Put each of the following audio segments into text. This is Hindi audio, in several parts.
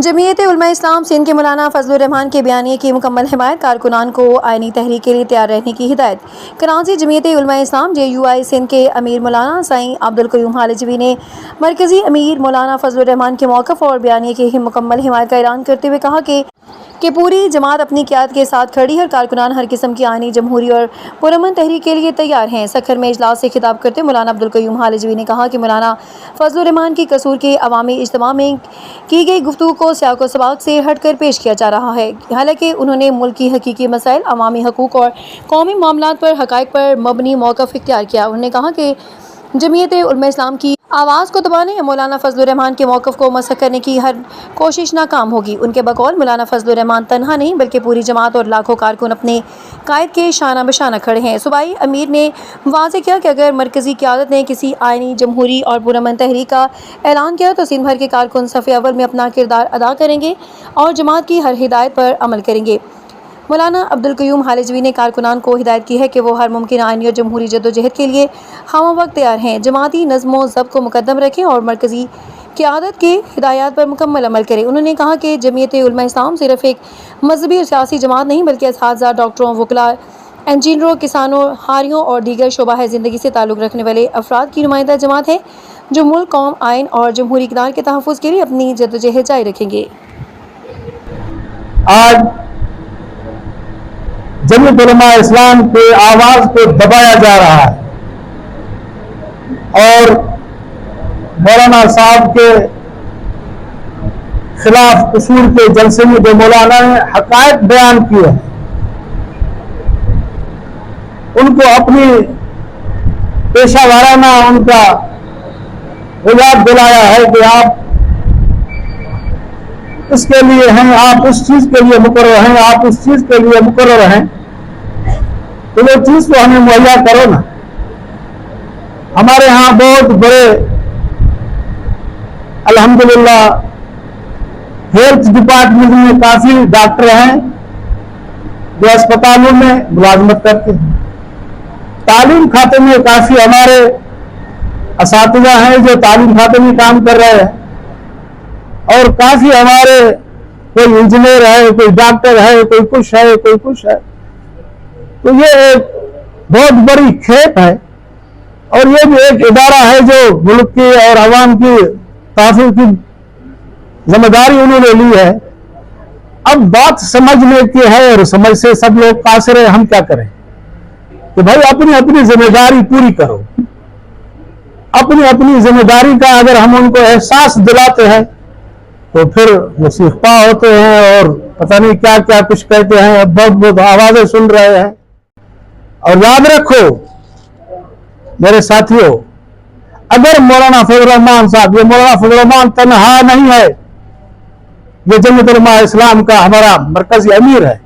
जमीयत-ए-उलमा-ए-इस्लाम सिंध के मौलाना फजलुर रहमान के बयानिए की मुकम्मल हिमायत, कारकुनान को आईनी तहरीक के लिए तैयार रहने की हिदायत। कराची जमीयत-ए-उलमा-ए-इस्लाम JUI सिंध के अमीर मौलाना साईं अब्दुल क़य्यूम हालिजवी ने मरकज़ी अमीर मौलाना फजलुर रहमान के मौक़िफ़ और बयानिए की मुकम्मल हिमायत का ऐलान करते हुए कहा कि पूरी जमात अपनी क़यादत के साथ खड़ी है और कारकुनान हर किस्म की आईनी, जमहूरी और पुरअमन तहरीक के लिए तैयार हैं। सखर में इजलास से खिताब करते मौलाना अब्दुल क़य्यूम हालिजवी ने कहा कि मौलाना फजलुर रहमान की कसूर के अवामी इज्तिमा में की गई गुफ्तगू को सियाक़ो सबाक़ से हट कर पेश किया जा रहा है। हालांकि उन्होंने मुल्क की हकीकी मसाइल, अवामी हकूक़ और कौमी मामलात पर हक़ाइक़ पर मबनी मौक़िफ़ इख्तियार किया। उन्होंने कहा कि जमीयत-ए-उलमा-ए-इस्लाम की आवाज़ को दबाने या मौलाना फजलुर रहमान के मौक़िफ़ को मसख़ करने की हर कोशिश नाकाम होगी। उनके बकौल मौलाना फजलुर रहमान तन्हा नहीं बल्कि पूरी जमात और लाखों कारकुन अपने कायद के शाना बशाना खड़े हैं। सूबाई अमीर ने वाज़ेह किया कि अगर मरकज़ी क़यादत ने किसी आईनी, जमहूरी और पुरअमन तहरीक का ऐलान किया तो सिंध भर के कारकुन सफ़े अव्वल में अपना किरदार अदा करेंगे और जमात की हर हिदायत पर अमल करेंगे। मौलाना अब्दुल क़य्यूम हालिजवी ने कारकुनान को हिदायत की है कि वो हर मुमकिन आईनी और जमहूरी जद्दोजहद के लिए हमवक्त तैयार हैं। जमाती नज़्म व ज़ब्त को मुकद्दम रखें और मरकज़ी क़यादत के हिदायत पर मुकम्मल अमल करें। उन्होंने कहा कि जमीयत-ए-उलमा-ए-इस्लाम सिर्फ़ एक मजहबी और सियासी जमात नहीं बल्कि असातिज़ा, डॉक्टरों, वकला, इंजीनियरों, किसानों, हारियों और दीगर शोबा ज़िंदगी से ताल्लुक़ रखने वाले अफराद की नुमाइंदा जमात है जो मुल्क, कौम, आइन और जमहूरी इक़्तिदार के तहफ़्फ़ुज़ के लिए अपनी जद्दोजहद जारी रखेंगे। आज जमीयत-उलमा-ए-इस्लाम के आवाज़ को दबाया जा रहा है और मौलाना साहब के खिलाफ कसूर के जलसे में जो मौलाना ने हक़ाइक़ बयान किए हैं उनको अपनी पेशा वाराना उनका याद दिलाया है कि आप इसके लिए हैं, आप उस चीज़ के लिए मुकर्रर हैं, आप उस चीज़ के लिए मुकर्रर हैं, तो वो चीज़ को हमें मुहैया करो ना। हमारे यहाँ बहुत बड़े अल्हम्दुलिल्लाह हेल्थ डिपार्टमेंट में काफ़ी डॉक्टर हैं जो अस्पतालों में मुलाजमत करते हैं। तालीम खाते में काफ़ी हमारे असातिज़ा हैं जो तालीम खाते में काम कर रहे हैं और काफ़ी हमारे कोई इंजीनियर है, कोई डॉक्टर है, कोई कुछ है, कोई कुछ है। तो ये एक बहुत बड़ी खेप है और ये भी एक इदारा है जो मुल्क की और अवाम की तहफ़्फ़ुज़ की जिम्मेदारी उन्होंने ली है। अब बात समझने की है और समझ से सब लोग कासिर हैं, हम क्या करें कि भाई अपनी अपनी जिम्मेदारी पूरी करो। अपनी अपनी जिम्मेदारी का अगर हम उनको एहसास दिलाते हैं तो फिर वो सीखपा होते हैं और पता नहीं क्या क्या कुछ कहते हैं, बहुत बहुत आवाजें सुन रहे हैं। और याद रखो मेरे साथियों, अगर मौलाना फजलुर रहमान साहब, ये मौलाना फजलुर रहमान तन्हा नहीं है, ये जमीयत-उलमा-ए-इस्लाम का हमारा मरकजी अमीर है,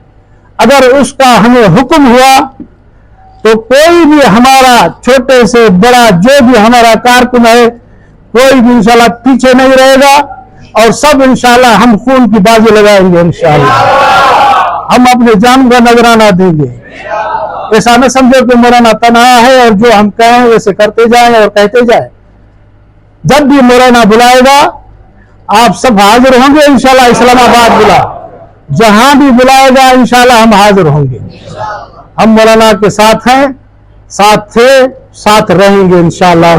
अगर उसका हमें हुक्म हुआ तो कोई भी हमारा छोटे से बड़ा जो भी हमारा कारकुन है कोई भी इंशाल्लाह पीछे नहीं रहेगा और सब इंशाल्लाह हम खून की बाजी लगाएंगे। इंशाल्लाह हम अपने जान का नजराना देंगे। ऐसा न समझो कि मौलाना तन्हा है और जो हम कहें वैसे करते जाएं और कहते जाएं। जब भी मौलाना बुलाएगा आप सब हाजिर होंगे इंशाल्लाह। इस्लामाबाद बुला, जहां भी बुलाएगा इंशाल्लाह हम हाजिर होंगे। हम मौलाना के साथ हैं, साथ थे, साथ रहेंगे इंशाल्लाह।